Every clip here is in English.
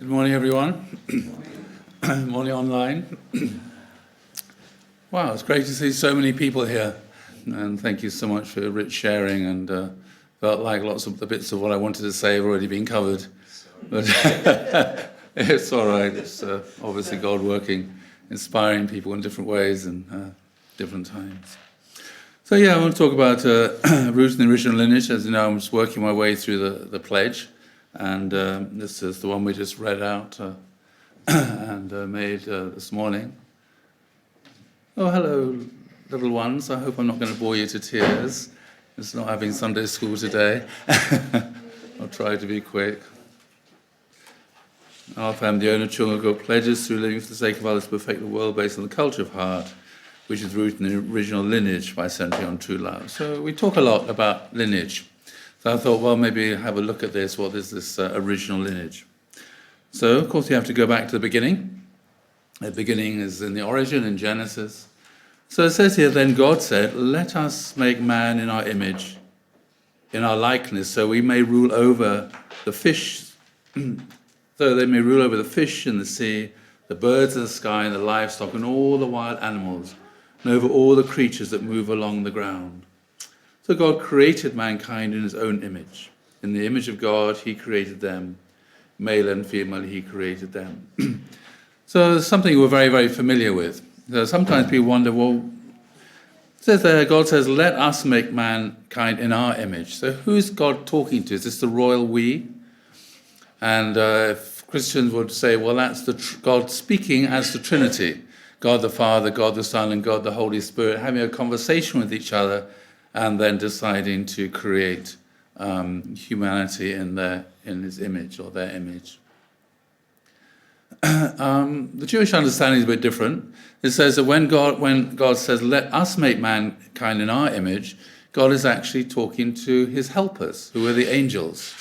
Good morning, everyone. Morning online. Wow, it's great to see so many people here. And thank you so much for rich sharing. And felt like lots of the bits of what I wanted to say have already been covered. But it's all right. It's obviously God working, inspiring people in different ways and different times. So yeah, I want to talk about roots in the original lineage. As you know, I'm just working my way through the pledge. And this is the one we just read out and made this morning. Oh, hello, little ones. I hope I'm not going to bore you to tears. It's not having Sunday school today. I'll try to be quick. Our family, the owner, children of God, pledges through living for the sake of others to perfect the world based on the culture of heart, which is rooted in the original lineage by centering on true love. So we talk a lot about lineage. So I thought, well, maybe have a look at this. What is this original lineage? So, of course, you have to go back to the beginning. The beginning is in the origin, in Genesis. So it says here, then God said, let us make man in our image, in our likeness, so we may rule over the fish, so they may rule over the fish in the sea, the birds of the sky, and the livestock, and all the wild animals, and over all the creatures that move along the ground. So God created mankind in his own image. In the image of God, he created them. Male and female, he created them. So it's something we're very, very familiar with. So sometimes people wonder, well, it says there, God says, let us make mankind in our image. So who's God talking to? Is this the royal we? And if Christians would say, well, that's God speaking as the Trinity. God the Father, God the Son, and God the Holy Spirit, having a conversation with each other, and then deciding to create humanity in his image or their image. The Jewish understanding is a bit different. It says that when God says, let us make mankind in our image, God is actually talking to his helpers, who are the angels.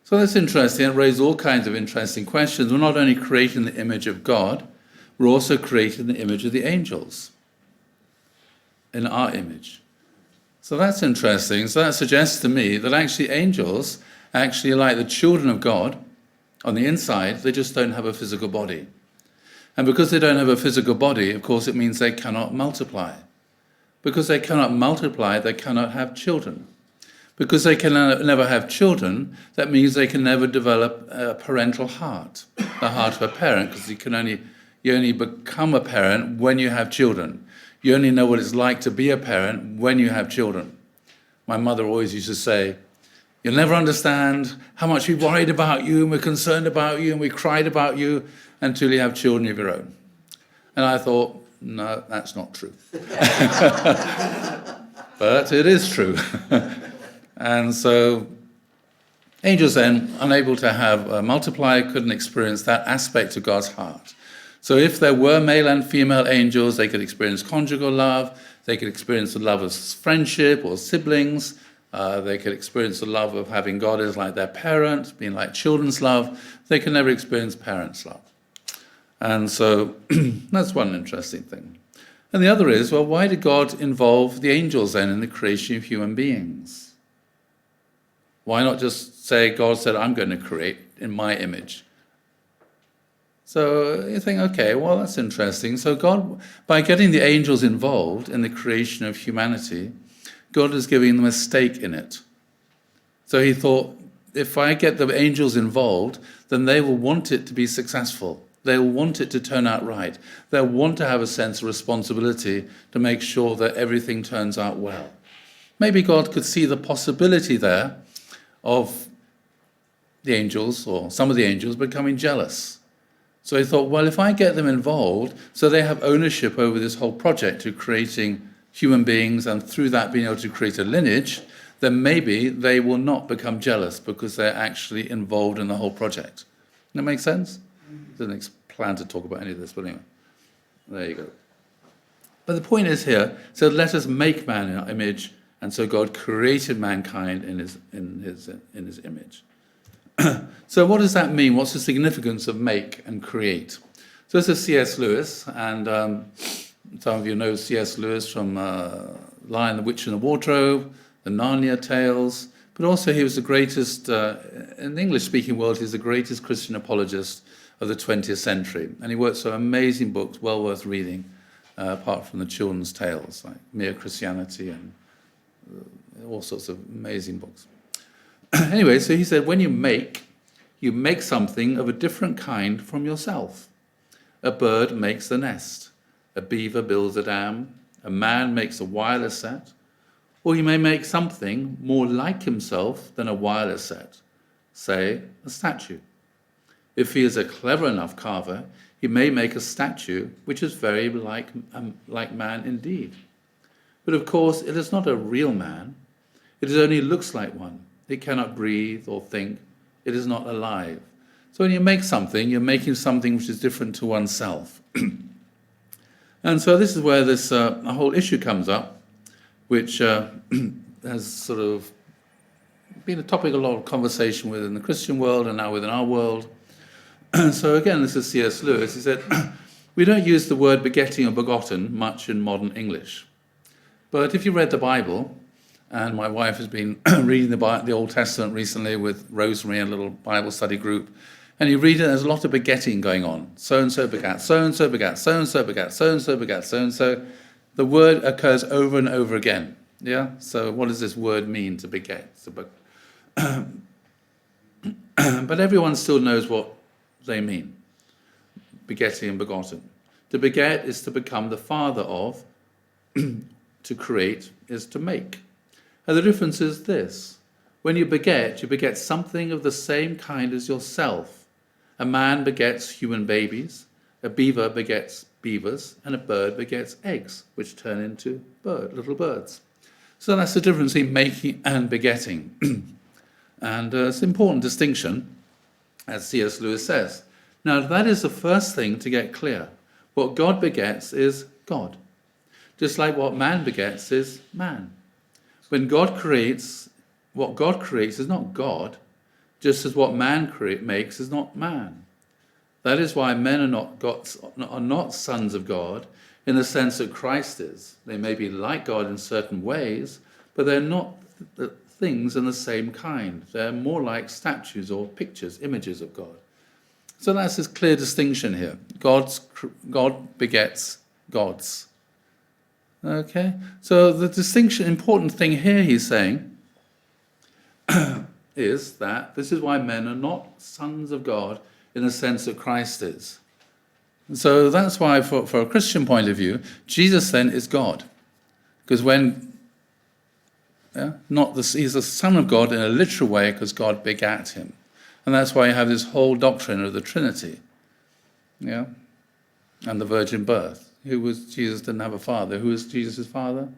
So that's interesting. It raises all kinds of interesting questions. We're not only creating the image of God, we're also creating the image of the angels in our image. So that's interesting. So that suggests to me that actually angels actually are like the children of God on the inside. They just don't have a physical body. And because they don't have a physical body, of course, it means they cannot multiply. Because they cannot multiply, they cannot have children. Because they can never have children, that means they can never develop a parental heart, the heart of a parent, because you only become a parent when you have children. You only know what it's like to be a parent when you have children. My mother always used to say, you'll never understand how much we worried about you and we're concerned about you and we cried about you until you have children of your own. And I thought, no, that's not true. But it is true. And so angels then, unable to have multiply, couldn't experience that aspect of God's heart. So if there were male and female angels, they could experience conjugal love, they could experience the love of friendship or siblings, they could experience the love of having God as like their parent, being like children's love. They can never experience parents' love. And so that's one interesting thing. And the other is, well, why did God involve the angels then in the creation of human beings? Why not just say, God said, I'm going to create in my image? So you think, okay, well, that's interesting. So God, by getting the angels involved in the creation of humanity, God is giving them a stake in it. So he thought, if I get the angels involved, then they will want it to be successful. They'll want it to turn out right. They'll want to have a sense of responsibility to make sure that everything turns out well. Maybe God could see the possibility there of the angels, or some of the angels, becoming jealous. So he thought, well, if I get them involved, so they have ownership over this whole project of creating human beings and through that being able to create a lineage, then maybe they will not become jealous because they're actually involved in the whole project. Does that make sense? Didn't plan to talk about any of this, but anyway, there you go. But the point is here, so let us make man in our image, and so God created mankind in his image. So what does that mean? What's the significance of make and create? So this is C.S. Lewis, and some of you know C.S. Lewis from Lion, the Witch and the Wardrobe, the Narnia Tales, but also he was the greatest, in the English-speaking world, he's the greatest Christian apologist of the 20th century. And he wrote some amazing books, well worth reading, apart from the children's tales, like Mere Christianity and all sorts of amazing books. Anyway, so he said, when you make something of a different kind from yourself. A bird makes the nest. A beaver builds a dam. A man makes a wireless set. Or you may make something more like himself than a wireless set. Say, a statue. If he is a clever enough carver, he may make a statue which is very like man indeed. But of course, it is not a real man. It only looks like one. It cannot breathe or think. It is not alive. So when you make something, you're making something which is different to oneself. And so this is where this a whole issue comes up, which has sort of been a topic of a lot of conversation within the Christian world and now within our world. So again, this is C.S. Lewis. He said, we don't use the word begetting or begotten much in modern English. But if you read the Bible, and my wife has been reading the Old Testament recently with Rosemary and a little Bible study group, and you read it, there's a lot of begetting going on. So-and-so begat, so-and-so begat, so-and-so begat, so-and-so begat, so-and-so. The word occurs over and over again. Yeah? So what does this word mean, to beget? But everyone still knows what they mean. Begetting and begotten. To beget is to become the father of. To create is to make. And the difference is this. When you beget something of the same kind as yourself. A man begets human babies, a beaver begets beavers, and a bird begets eggs, which turn into little birds. So that's the difference between making and begetting. And it's an important distinction, as C.S. Lewis says. Now, that is the first thing to get clear. What God begets is God. Just like what man begets is man. When God creates, what God creates is not God, just as what man makes is not man. That is why men are not sons of God in the sense that Christ is. They may be like God in certain ways, but they're not things in the same kind. They're more like statues or pictures, images of God. So that's this clear distinction here. God begets gods. Okay? So the distinction, important thing here he's saying, is that this is why men are not sons of God in the sense that Christ is. And so that's why, for a Christian point of view, Jesus then is God. Because he's the Son of God in a literal way because God begat him. And that's why you have this whole doctrine of the Trinity. Yeah? And the virgin birth. Jesus didn't have a father. Who was Jesus' father?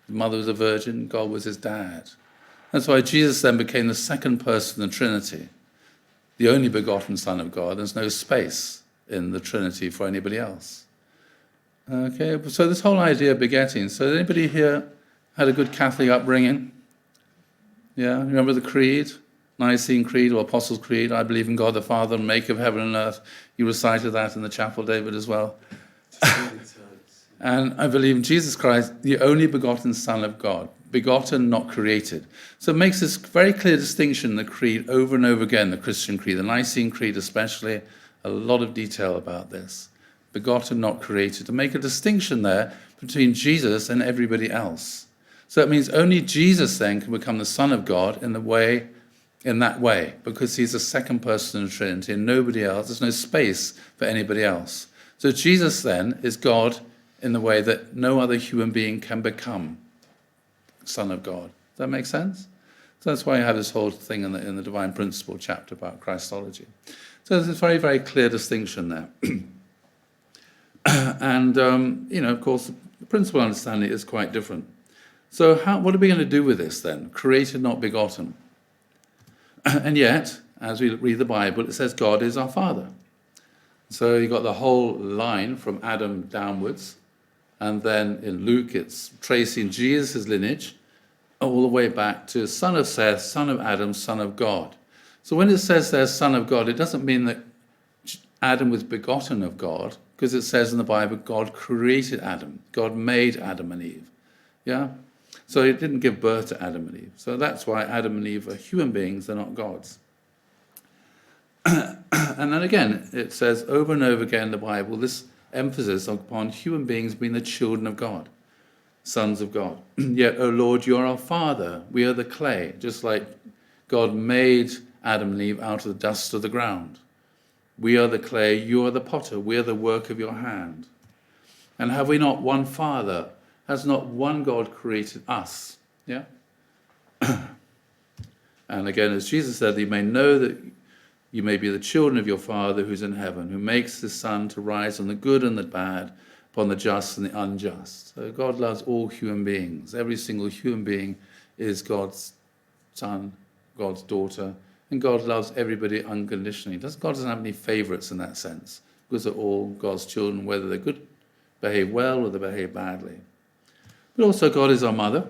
His mother was a virgin, God was his dad. That's why Jesus then became the second person in the Trinity, the only begotten Son of God. There's no space in the Trinity for anybody else. Okay, so this whole idea of begetting. So anybody here had a good Catholic upbringing? Yeah, remember the Creed? Nicene Creed or Apostles' Creed? I believe in God the Father, maker of heaven and earth. You recited that in the chapel, David, as well. And I believe in Jesus Christ, the only begotten Son of God. Begotten, not created. So it makes this very clear distinction in the creed over and over again, the Christian creed, the Nicene Creed especially, a lot of detail about this. Begotten, not created, to make a distinction there between Jesus and everybody else. So it means only Jesus then can become the Son of God in that way, because he's the second person in the Trinity and nobody else. There's no space for anybody else. So Jesus then is God in the way that no other human being can become Son of God. Does that make sense? So that's why you have this whole thing in the Divine Principle chapter about Christology. So there's a very, very clear distinction there. And, of course, the principal understanding is quite different. So what are we going to do with this then? Created, not begotten. And yet, as we read the Bible, it says God is our Father. So you've got the whole line from Adam downwards. And then in Luke, it's tracing Jesus' lineage all the way back to son of Seth, son of Adam, son of God. So when it says there son of God, it doesn't mean that Adam was begotten of God, because it says in the Bible, God created Adam. God made Adam and Eve. Yeah? So it didn't give birth to Adam and Eve. So that's why Adam and Eve are human beings, they're not gods. And then again, it says over and over again in the Bible, this emphasis upon human beings being the children of God, sons of God. Yet, O Lord, you are our Father, we are the clay, just like God made Adam and Eve out of the dust of the ground. We are the clay, you are the potter, we are the work of your hand. And have we not one Father? Has not one God created us? Yeah? And again, as Jesus said, you may know that you may be the children of your Father who's in heaven, who makes the sun to rise on the good and the bad, upon the just and the unjust. So God loves all human beings. Every single human being is God's son, God's daughter, and God loves everybody unconditionally. God doesn't have any favorites in that sense, because they're all God's children, whether they're good, behave well, or they behave badly. But also God is our mother.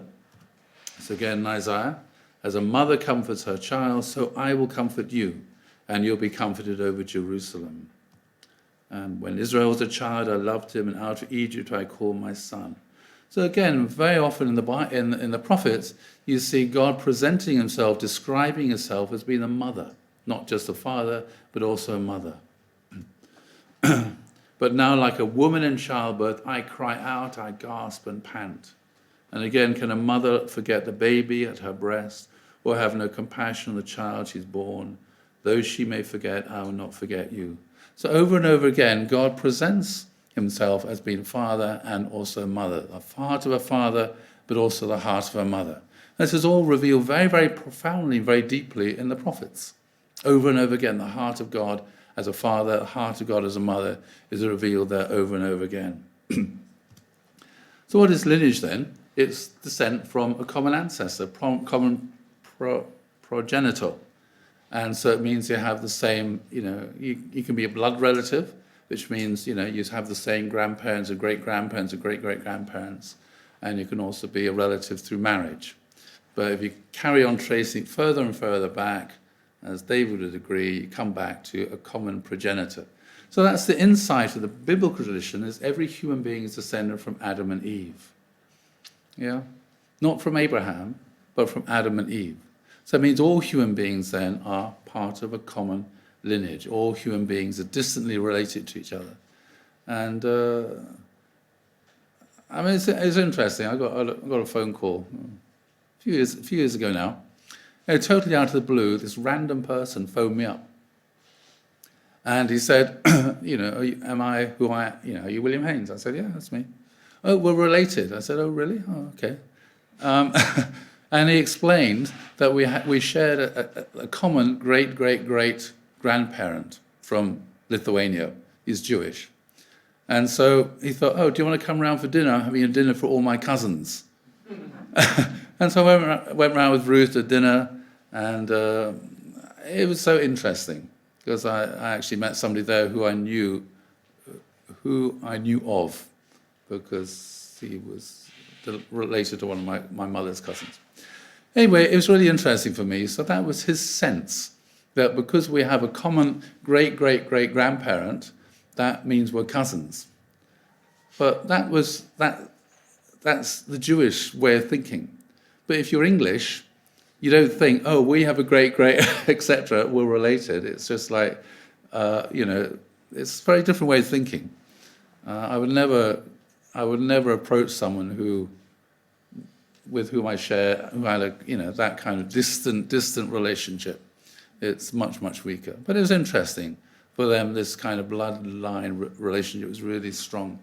So again in Isaiah, as a mother comforts her child, so I will comfort you, and you'll be comforted over Jerusalem. And when Israel was a child, I loved him, and out of Egypt I called my son. So again, very often in the prophets, you see God presenting himself, describing himself as being a mother, not just a father, but also a mother. But now, like a woman in childbirth, I cry out, I gasp and pant. And again, can a mother forget the baby at her breast, or have no compassion on the child she's born? Though she may forget, I will not forget you. So over and over again, God presents himself as being father and also mother, the heart of a father, but also the heart of a mother. This is all revealed very, very profoundly, very deeply in the prophets. Over and over again, the heart of God as a father, the heart of God as a mother is revealed there over and over again. So what is lineage then? It's descent from a common ancestor, common progenitor. And so it means you have the same, you can be a blood relative, which means, you have the same grandparents and great-grandparents and great-great-grandparents. And you can also be a relative through marriage. But if you carry on tracing further and further back, as David would agree, you come back to a common progenitor. So that's the insight of the biblical tradition, is every human being is descended from Adam and Eve. Yeah? Not from Abraham, but from Adam and Eve. So it means all human beings then are part of a common lineage. All human beings are distantly related to each other. And it's interesting. I got a phone call a few years ago now. Totally out of the blue, this random person phoned me up. And he said, are you William Haynes? I said, yeah, that's me. Oh, we're related. I said, oh, really? Oh, okay. And he explained that we shared a common great-great-great-grandparent from Lithuania. He's Jewish. And so he thought, oh, do you want to come round for dinner? I'm having a dinner for all my cousins. And so I went round with Ruth to dinner, and it was so interesting, because I actually met somebody there who I knew of, because he was related to one of my mother's cousins. Anyway, it was really interesting for me. So that was his sense, that because we have a common great-great-great-grandparent, that means we're cousins. But that's the Jewish way of thinking. But if you're English, you don't think, oh, we have a great-great, etc., we're related. It's just like, it's a very different way of thinking. I would never approach someone with whom I share, who had that kind of distant relationship. It's much, much weaker. But it was interesting. For them, this kind of bloodline relationship was really strong.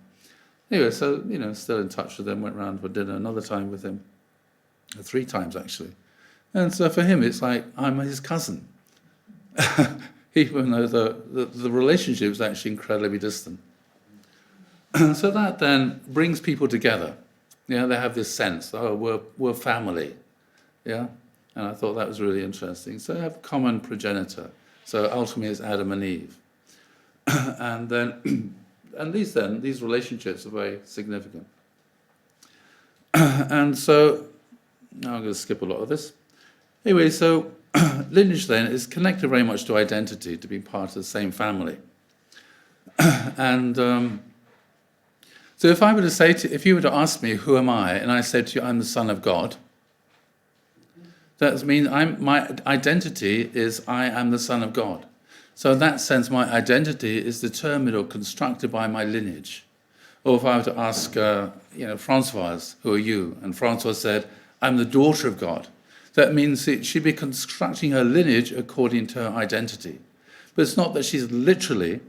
Anyway, so, still in touch with them, went round for dinner another time with him. 3 times, actually. And so for him, it's like, I'm his cousin. Even though the relationship is actually incredibly distant. So that then brings people together. They have this sense, oh, we're family. Yeah? And I thought that was really interesting. So they have common progenitor. So ultimately it's Adam and Eve. And then, these relationships are very significant. And so, now I'm going to skip a lot of this. Anyway, so lineage then is connected very much to identity, to being part of the same family. And So if you were to ask me, who am I? And I said to you, I'm the Son of God. That means my identity is I am the Son of God. So in that sense, my identity is determined or constructed by my lineage. Or if I were to ask, Françoise, who are you? And Françoise said, I'm the daughter of God. That means she'd be constructing her lineage according to her identity. But it's not that she's literally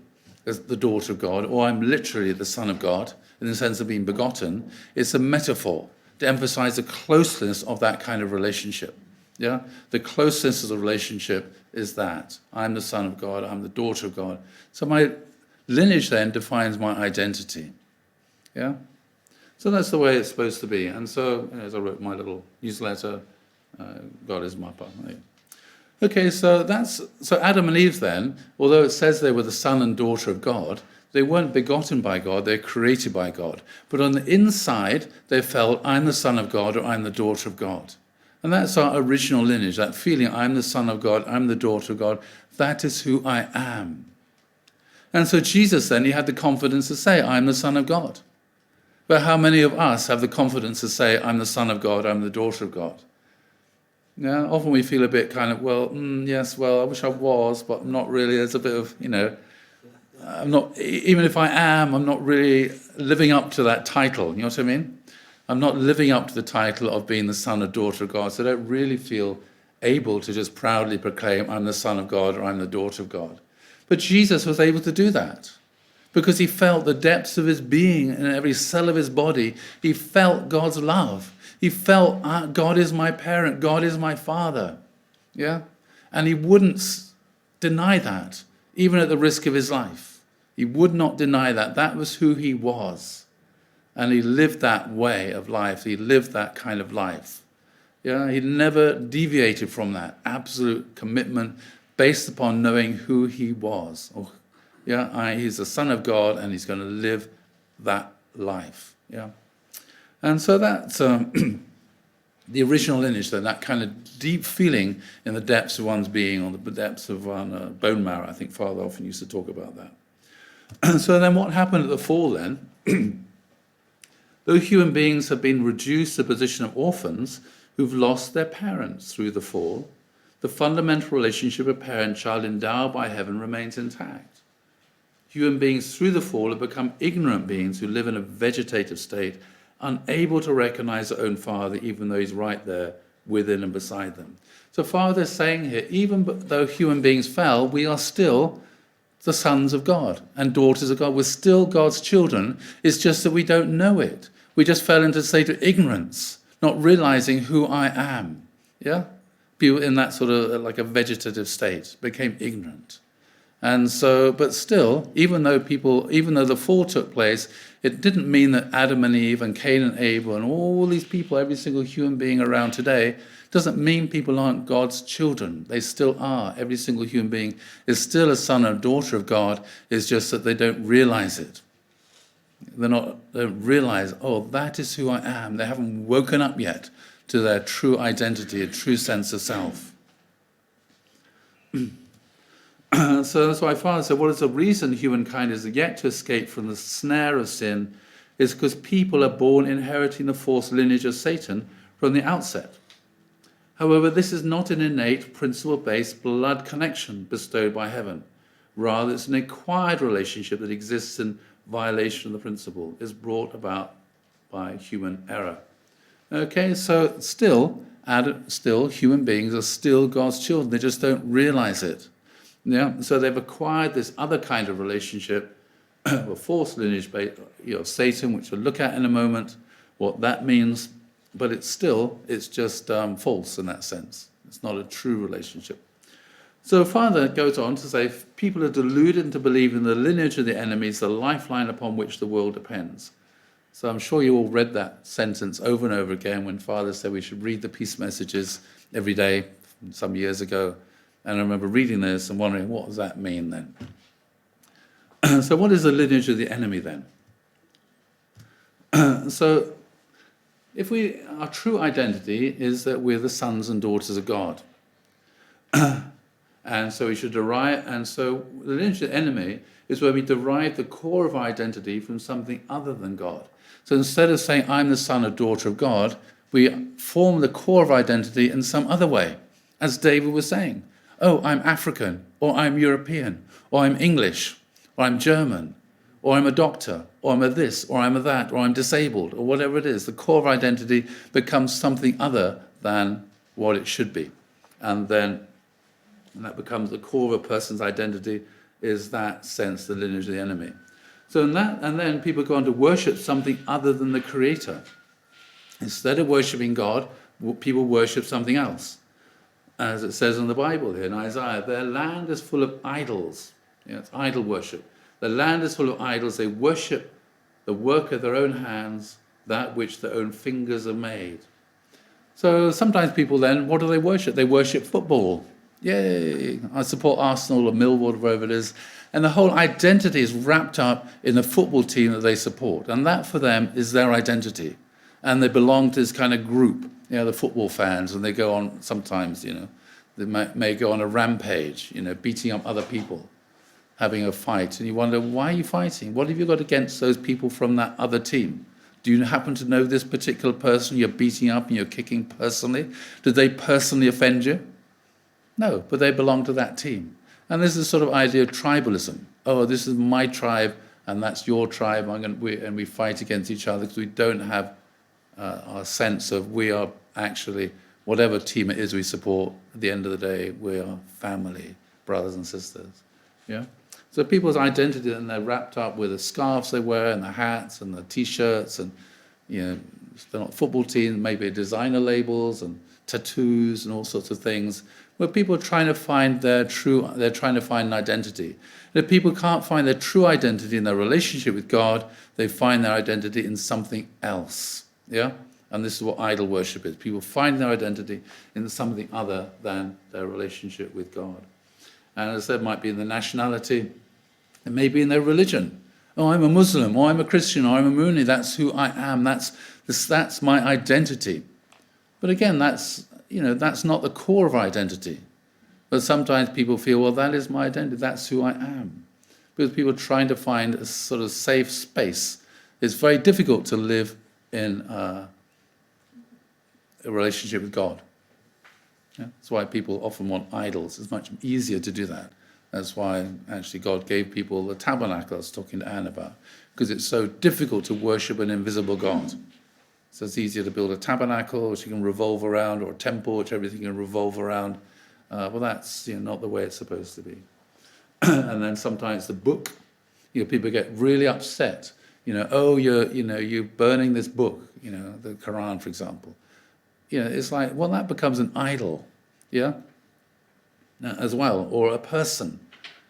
the daughter of God, or I'm literally the Son of God, in the sense of being begotten. It's a metaphor to emphasize the closeness of that kind of relationship. Yeah? The closeness of the relationship is that. I'm the Son of God, I'm the daughter of God. So my lineage then defines my identity. Yeah? So that's the way it's supposed to be. And so, as I wrote my little newsletter, God is my partner. Okay, so Adam and Eve then, although it says they were the son and daughter of God, they weren't begotten by God, they're created by God. But on the inside, they felt, I'm the son of God or I'm the daughter of God. And that's our original lineage, that feeling, I'm the son of God, I'm the daughter of God. That is who I am. And so Jesus then, he had the confidence to say, I'm the Son of God. But how many of us have the confidence to say, I'm the Son of God, I'm the daughter of God? Yeah, often we feel a bit kind of, I wish I was, but I'm not really. There's a bit of, I'm not, even if I am, I'm not really living up to that title. You know what I mean? I'm not living up to the title of being the son or daughter of God, so I don't really feel able to just proudly proclaim, I'm the Son of God or I'm the daughter of God. But Jesus was able to do that because he felt the depths of his being and every cell of his body. He felt God's love. He felt, God is my parent, God is my father. Yeah? And he wouldn't deny that, even at the risk of his life. He would not deny that. That was who he was. And he lived that way of life. He lived that kind of life. Yeah? He never deviated from that absolute commitment based upon knowing who he was. He's the Son of God and he's going to live that life. Yeah? And so that's the original lineage, then, that kind of deep feeling in the depths of one's being, or the depths of one bone marrow. I think Father often used to talk about that. And so then what happened at the fall then? Though human beings have been reduced to the position of orphans who've lost their parents through the fall, the fundamental relationship of parent-child endowed by heaven remains intact. Human beings through the fall have become ignorant beings who live in a vegetative state, unable to recognize their own father, even though he's right there within and beside them. So Father is saying here, even though human beings fell, we are still the sons of God and daughters of God. We're still God's children. It's just that we don't know it. We just fell into a state of ignorance, not realizing who I am. Yeah? People in that sort of like a vegetative state became ignorant. And so, but still, even though the fall took place, it didn't mean that Adam and Eve and Cain and Abel and all these people, every single human being around today, doesn't mean people aren't God's children. They still are. Every single human being is still a son or daughter of God. It's just that they don't realize it. They don't realize, that is who I am. They haven't woken up yet to their true identity, a true sense of self. So that's why Father said, what is the reason humankind is yet to escape from the snare of sin is because people are born inheriting the false lineage of Satan from the outset. However, this is not an innate, principle-based blood connection bestowed by heaven. Rather, it's an acquired relationship that exists in violation of the principle, is brought about by human error. Okay, so still human beings are still God's children. They just don't realize it. Yeah, so they've acquired this other kind of relationship, a false lineage, Satan, which we'll look at in a moment, what that means. But it's just false in that sense. It's not a true relationship. So Father goes on to say, people are deluded into believing the lineage of the enemy is the lifeline upon which the world depends. So I'm sure you all read that sentence over and over again when Father said we should read the peace messages every day some years ago. And I remember reading this and wondering, what does that mean then? So what is the lineage of the enemy then? So our true identity is that we're the sons and daughters of God. And so we should derive, and so the lineage of the enemy is where we derive the core of our identity from something other than God. So instead of saying, I'm the son or daughter of God, we form the core of identity in some other way. As David was saying, oh, I'm African, or I'm European, or I'm English, or I'm German, or I'm a doctor, or I'm a this, or I'm a that, or I'm disabled, or whatever it is. The core of identity becomes something other than what it should be. And that becomes the core of a person's identity, is that sense, the lineage of the enemy. So and then people go on to worship something other than the Creator. Instead of worshipping God, people worship something else. As it says in the Bible here in Isaiah, their land is full of idols. It's idol worship. The land is full of idols. They worship the work of their own hands, that which their own fingers have made. So sometimes people then, what do they worship? They worship football. Yay, I support Arsenal or Millwall, wherever it is. And the whole identity is wrapped up in the football team that they support. And that for them is their identity. And they belong to this kind of group, the football fans. And they go on sometimes, they may go on a rampage, beating up other people, having a fight. And you wonder, why are you fighting? What have you got against those people from that other team? Do you happen to know this particular person you're beating up and you're kicking personally? Did they personally offend you? No, but they belong to that team. And this is a sort of idea of tribalism. Oh, this is my tribe, and that's your tribe, and we fight against each other because we don't have our sense of we are actually, whatever team it is we support, at the end of the day, we are family, brothers and sisters. Yeah? So people's identity, and they're wrapped up with the scarves they wear, and the hats, and the T-shirts, and, they're not football teams, maybe designer labels, and tattoos, and all sorts of things, where people are trying to find they're trying to find an identity. And if people can't find their true identity in their relationship with God, they find their identity in something else. Yeah? And this is what idol worship is. People find their identity in something other than their relationship with God. And as I said, it might be in the nationality, it may be in their religion. Oh, I'm a Muslim, or I'm a Christian, or I'm a Mooney, that's who I am, that's my identity. But again, that's not the core of identity. But sometimes people feel, well, that is my identity, that's who I am. Because people are trying to find a sort of safe space. It's very difficult to live in a relationship with God. Yeah? That's why people often want idols. It's much easier to do that. That's why actually God gave people the tabernacle I was talking to Anne about, because it's so difficult to worship an invisible God. So it's easier to build a tabernacle which you can revolve around, or a temple which everything can revolve around. Well, that's not the way it's supposed to be. And then sometimes the book, people get really upset. You're burning this book, the Quran, for example. It's like, well, that becomes an idol, yeah, as well, or a person.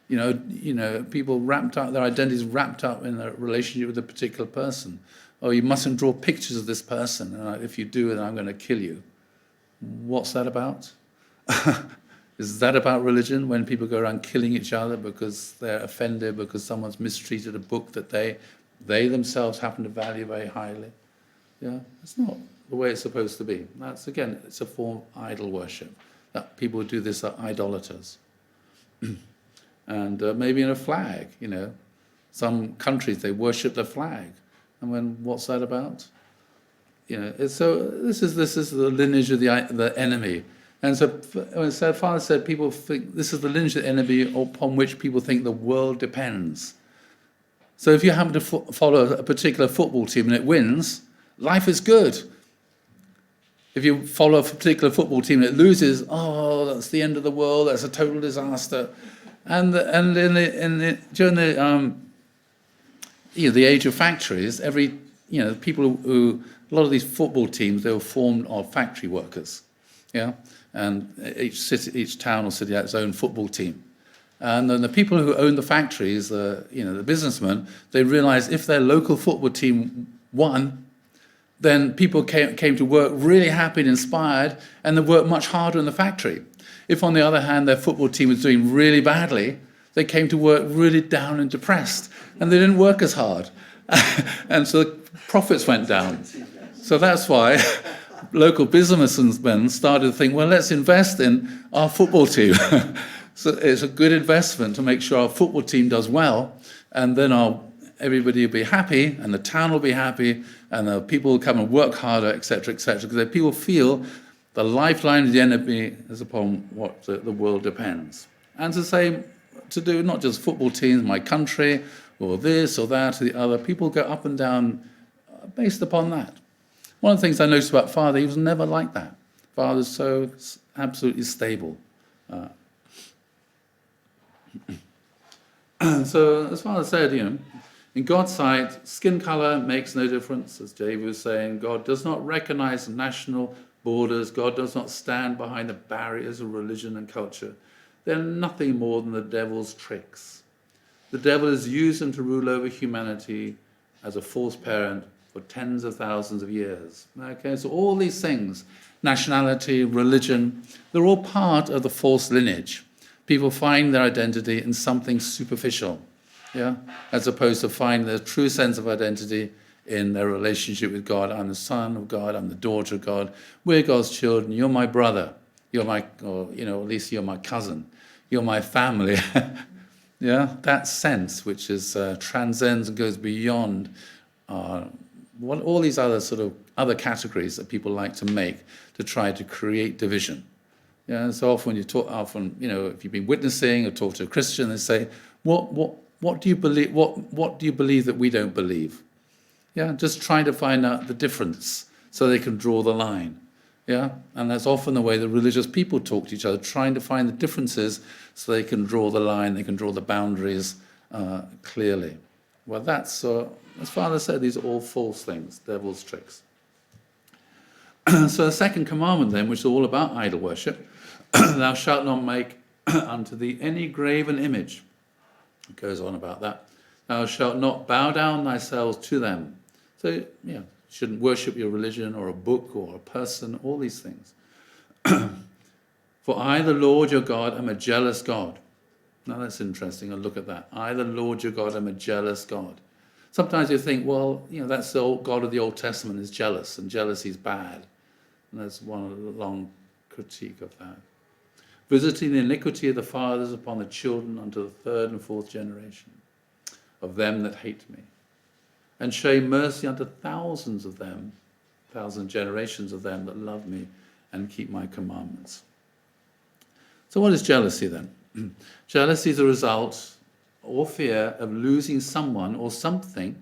People wrapped up, their identities wrapped up in a relationship with a particular person. Oh, you mustn't draw pictures of this person, and if you do, then I'm going to kill you. What's that about? Is that about religion, when people go around killing each other because they're offended because someone's mistreated a book that they themselves happen to value very highly? Yeah, it's not the way it's supposed to be. That's, again, it's a form of idol worship. That people who do this are idolaters. And maybe in a flag, some countries, they worship the flag. And what's that about? So this is the lineage of the enemy. And so when Father said, people think this is the lineage of the enemy upon which people think the world depends. So if you happen to follow a particular football team and it wins, life is good. If you follow a particular football team and it loses, oh, that's the end of the world, that's a total disaster. And during the age of factories, people who, a lot of these football teams, they were formed of factory workers, yeah, and each town or city had its own football team, and then the people who owned the factories, the businessmen, they realised if their local football team won, then people came to work really happy and inspired, and they worked much harder in the factory. If, on the other hand, their football team was doing really badly, they came to work really down and depressed, and they didn't work as hard. And so the profits went down. So that's why local businessmen started to think, well, let's invest in our football team. So it's a good investment to make sure our football team does well, and then everybody will be happy, and the town will be happy, and the people will come and work harder, etc., etc. Because if people feel the lifeline of the enemy is upon what the world depends. And it's the same to do not just football teams, my country, or this or that or the other. People go up and down based upon that. One of the things I noticed about Father, he was never like that. Father's so absolutely stable. So as Father said, in God's sight, skin color makes no difference. As David was saying, God does not recognize national borders. God does not stand behind the barriers of religion and culture. They're nothing more than the devil's tricks. The devil has used them to rule over humanity as a false parent for tens of thousands of years. Okay, so all these things, nationality, religion, they're all part of the false lineage. People find their identity in something superficial, as opposed to finding their true sense of identity in their relationship with God. I'm the son of God, I'm the daughter of God, we're God's children, you're my brother, you're my, or at least you're my cousin, you're my family. That sense which is transcends and goes beyond all these other sort of other categories that people like to make to try to create division. So often when you talk, if you've been witnessing or talk to a Christian, they say, "What do you believe? What do you believe that we don't believe?" Just trying to find out the difference so they can draw the line. And that's often the way that religious people talk to each other, trying to find the differences so they can draw the line, they can draw the boundaries clearly. Well, that's as Father said, these are all false things, devil's tricks. So the second commandment then, which is all about idol worship, thou shalt not make unto thee any graven image. It goes on about that. Thou shalt not bow down thyself to them. So, you shouldn't worship your religion or a book or a person, all these things. For I, the Lord your God, am a jealous God. Now that's interesting. I'll look at that. I, the Lord your God, am a jealous God. Sometimes you think, well, that's the old God of the Old Testament is jealous, and jealousy is bad. And that's one long critique of that. Visiting the iniquity of the fathers upon the children unto the third and fourth generation of them that hate me, and show mercy unto thousands of them, 1,000 generations of them that love me and keep my commandments. So what is jealousy then? Jealousy is a result or fear of losing someone or something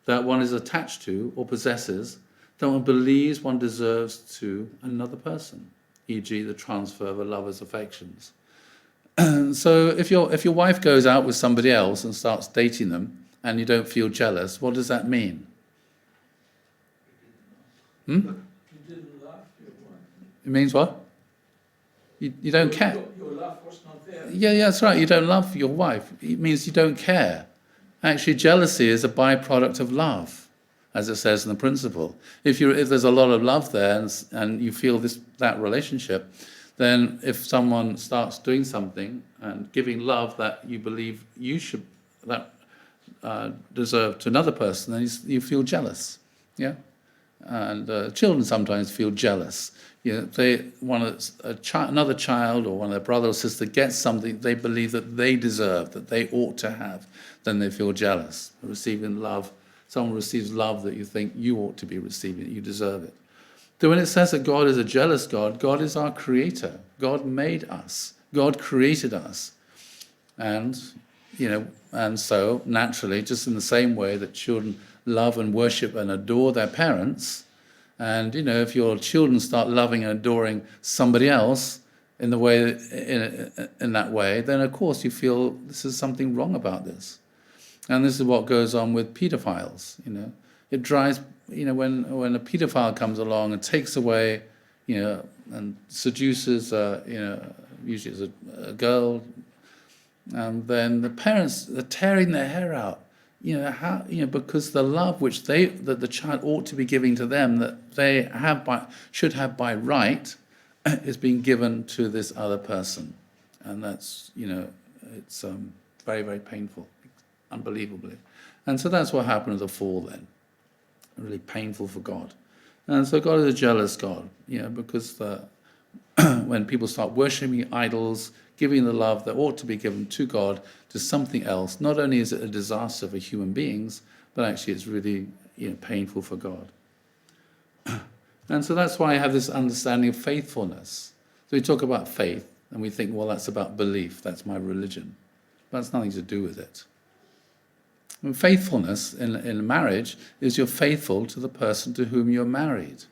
that one is attached to or possesses that one believes one deserves to another person, e.g. the transfer of a lover's affections. So if your wife goes out with somebody else and starts dating them and you don't feel jealous, what does that mean? You didn't love your wife. It means what? You don't care. Your love was not there. Yeah, that's right. You don't love your wife. It means you don't care. Actually, jealousy is a byproduct of love, as it says in the principle. If there's a lot of love there and you feel that relationship, then if someone starts doing something and giving love that you believe you should deserve to another person, then you feel jealous. And children sometimes feel jealous. If another child or one of their brother or sister gets something they believe that they deserve, that they ought to have, then they feel jealous. Receiving love, someone receives love that you think you ought to be receiving, you deserve it. So when it says that God is a jealous God, God is our creator. God made us. God created us. And so naturally, just in the same way that children love and worship and adore their parents, and if your children start loving and adoring somebody else in that way, then of course you feel this is something wrong about this. And this is what goes on with pedophiles. It drives, when a pedophile comes along and takes away, and seduces, usually it's a girl, and then the parents are tearing their hair out. Because the love which that the child ought to be giving to them, that they should have by right, is being given to this other person, and that's it's very, very painful, unbelievably. And so that's what happened at the fall then. Really painful for God. And so God is a jealous God, because when people start worshipping idols, giving the love that ought to be given to God to something else. Not only is it a disaster for human beings, but actually it's really painful for God. And so that's why I have this understanding of faithfulness. So we talk about faith, and we think, well, that's about belief. That's my religion. But that's nothing to do with it. And faithfulness in marriage is you're faithful to the person to whom you're married.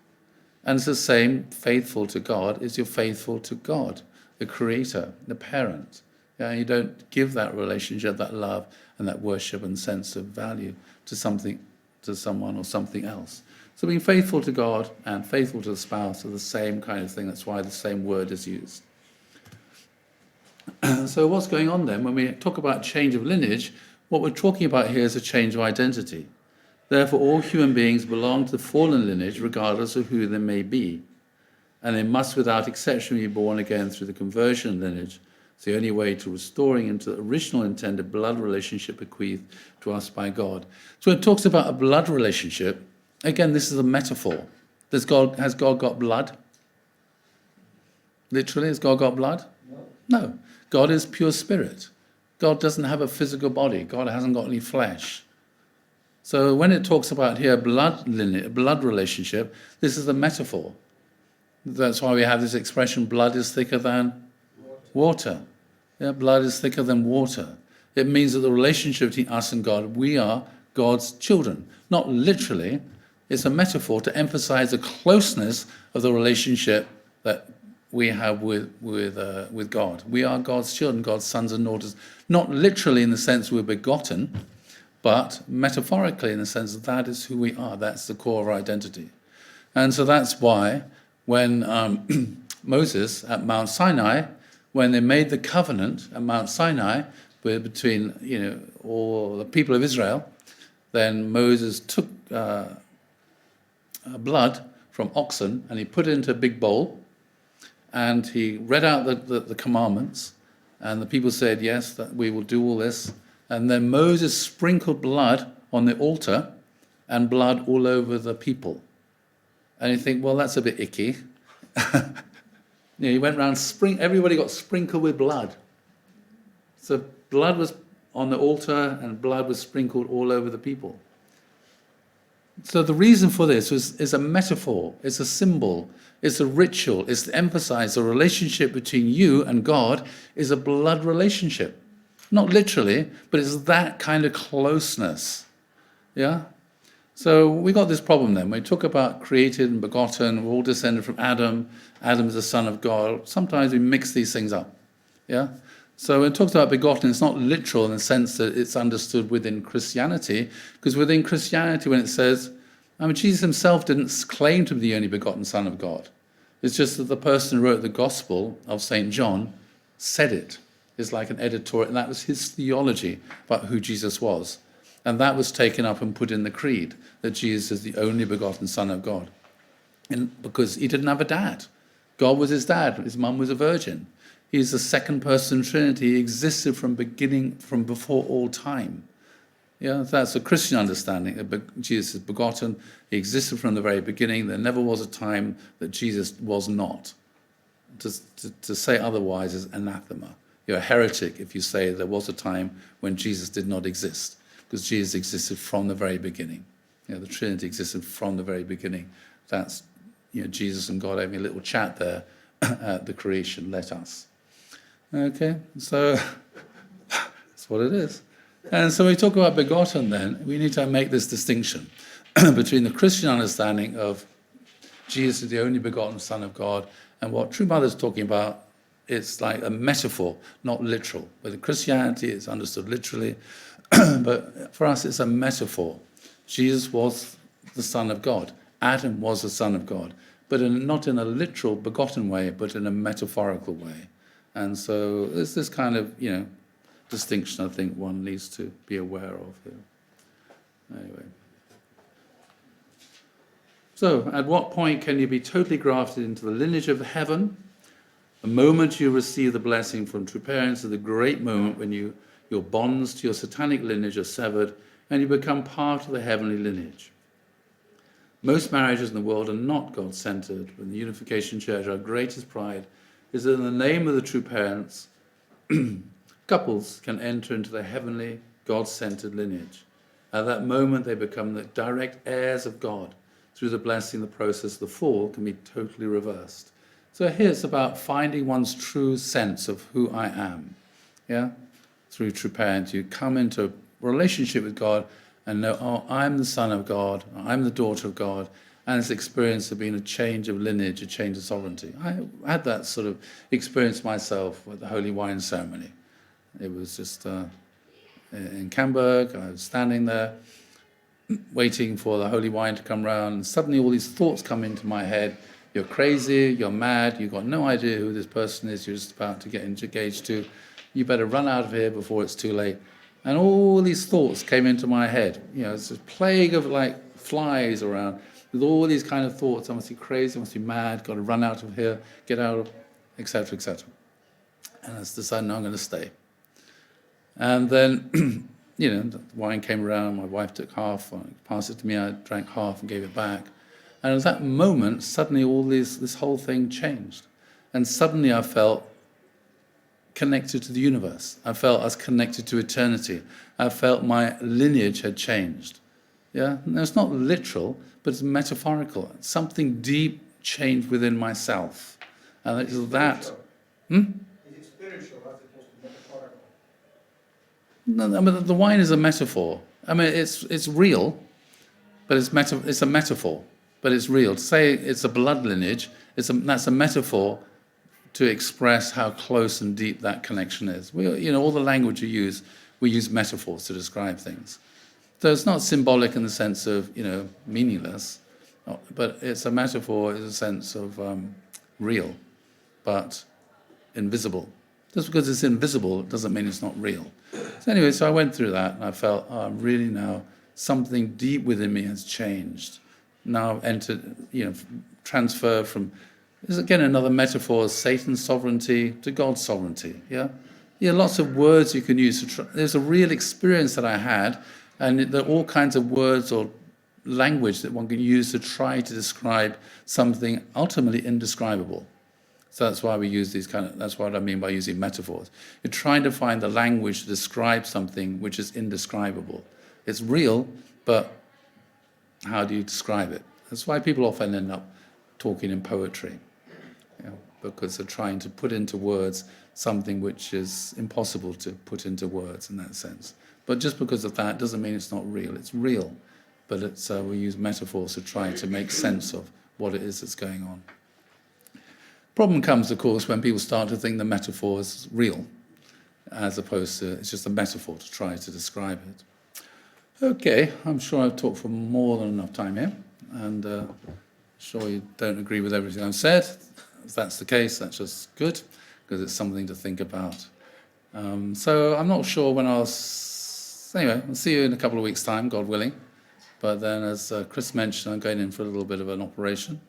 And it's the same, faithful to God is you're faithful to God, the creator, the parent. Yeah, you don't give that relationship, that love and that worship and sense of value to someone or something else. So being faithful to God and faithful to the spouse are the same kind of thing. That's why the same word is used. So what's going on then? When we talk about change of lineage, what we're talking about here is a change of identity. Therefore, all human beings belong to the fallen lineage, regardless of who they may be. And they must, without exception, be born again through the conversion lineage. It's the only way to restoring into the original intended blood relationship bequeathed to us by God. So when it talks about a blood relationship, again, this is a metaphor. Has God got blood? Literally, has God got blood? No. God is pure spirit. God doesn't have a physical body. God hasn't got any flesh. So when it talks about here blood relationship, this is a metaphor. That's why we have this expression, blood is thicker than water. Yeah, blood is thicker than water. It means that the relationship between us and God, we are God's children. Not literally, it's a metaphor to emphasize the closeness of the relationship that we have with God. We are God's children, God's sons and daughters. Not literally in the sense we're begotten, but metaphorically in the sense that is who we are. That's the core of our identity. And so that's why when Moses at Mount Sinai, when they made the covenant at Mount Sinai between all the people of Israel, then Moses took blood from oxen and he put it into a big bowl and he read out the commandments, and the people said, yes, that we will do all this. And then Moses sprinkled blood on the altar and blood all over the people. And you think, well, that's a bit icky. He went around, everybody got sprinkled with blood. So blood was on the altar and blood was sprinkled all over the people. So the reason for this is a metaphor, it's a symbol, it's a ritual, it's to emphasize the relationship between you and God is a blood relationship. Not literally, but it's that kind of closeness. Yeah? So we got this problem then. We talk about created and begotten, we're all descended from Adam. Adam is the son of God. Sometimes we mix these things up. Yeah? So when it talks about begotten, it's not literal in the sense that it's understood within Christianity, because within Christianity when it says, Jesus himself didn't claim to be the only begotten Son of God. It's just that the person who wrote the Gospel of St. John said it. It's like an editorial, and that was his theology about who Jesus was. And that was taken up and put in the creed, that Jesus is the only begotten Son of God. And because he didn't have a dad. God was his dad, his mum was a virgin. He's the second person Trinity. He existed from before all time. Yeah, that's a Christian understanding. Jesus is begotten. He existed from the very beginning. There never was a time that Jesus was not. To say otherwise is anathema. You're a heretic if you say there was a time when Jesus did not exist, because Jesus existed from the very beginning. The Trinity existed from the very beginning. That's Jesus and God having a little chat there at the creation. Let us. Okay, so that's what it is. And so when we talk about begotten then, we need to make this distinction between the Christian understanding of Jesus is the only begotten Son of God and what True Mother is talking about. It's like a metaphor, not literal. But in Christianity, it's understood literally. But for us, it's a metaphor. Jesus was the Son of God. Adam was the Son of God. But not in a literal, begotten way, but in a metaphorical way. And so there's this kind of, distinction I think one needs to be aware of here. Anyway. So, at what point can you be totally grafted into the lineage of heaven? The moment you receive the blessing from true parents is the great moment when your bonds to your satanic lineage are severed and you become part of the heavenly lineage. Most marriages in the world are not God-centered. In the Unification Church, our greatest pride is that in the name of the true parents, couples can enter into the heavenly, God-centered lineage. At that moment, they become the direct heirs of God. Through the blessing, the process of the fall can be totally reversed. So here it's about finding one's true sense of who I am. Yeah? Through true parent, you come into a relationship with God and know, oh, I'm the son of God, I'm the daughter of God, and it's experience of being a change of lineage, a change of sovereignty. I had that sort of experience myself with the Holy Wine ceremony. It was just in Camberg. I was standing there waiting for the Holy Wine to come round, and suddenly all these thoughts come into my head. You're crazy, you're mad, you've got no idea who this person is you're just about to get engaged to. You better run out of here before it's too late. And all these thoughts came into my head. You know, it's a plague of like flies around with all these kind of thoughts. I must be crazy, I must be mad, got to run out of here, get out of, etc., etc. And I decided, no, I'm going to stay. And then, you know, the wine came around, my wife took half, I passed it to me, I drank half and gave it back. And at that moment, suddenly this whole thing changed. And suddenly I felt connected to the universe. I felt I was connected to eternity. I felt my lineage had changed. Yeah? And it's not literal, but it's metaphorical. Something deep changed within myself. And it's that... Is it spiritual as opposed to metaphorical? No, I mean, the wine is a metaphor. I mean, it's real, but it's a metaphor, but it's real. To say it's a blood lineage, that's a metaphor to express how close and deep that connection is. All the language we use metaphors to describe things. So it's not symbolic in the sense of, meaningless, but it's a metaphor in the sense of real, but invisible. Just because it's invisible doesn't mean it's not real. So anyway, so I went through that and I felt, really now something deep within me has changed. Now I've entered, transfer from, this is again another metaphor, Satan's sovereignty to God's sovereignty, yeah? Lots of words you can use. There's a real experience that I had, and there are all kinds of words or language that one can use to try to describe something ultimately indescribable. So that's why we use that's what I mean by using metaphors. You're trying to find the language to describe something which is indescribable. It's real, but how do you describe it? That's why people often end up talking in poetry, because they're trying to put into words something which is impossible to put into words in that sense. But just because of that doesn't mean it's not real. It's real, but we use metaphors to try to make sense of what it is that's going on. Problem comes, of course, when people start to think the metaphor is real, as opposed to it's just a metaphor to try to describe it. Okay, I'm sure I've talked for more than enough time here, and sure you don't agree with everything I've said. If that's the case, that's just good, because it's something to think about. So I'm not sure when anyway, I'll see you in a couple of weeks' time, God willing. But then, as Chris mentioned, I'm going in for a little bit of an operation.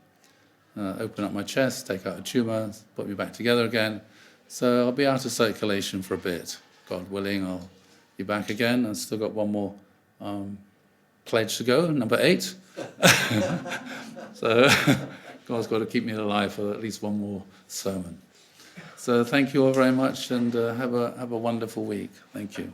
Open up my chest, take out a tumour, put me back together again. So I'll be out of circulation for a bit. God willing, I'll be back again. I've still got one more pledge to go, number 8. So God's got to keep me alive for at least one more sermon. So thank you all very much, and have a wonderful week. Thank you.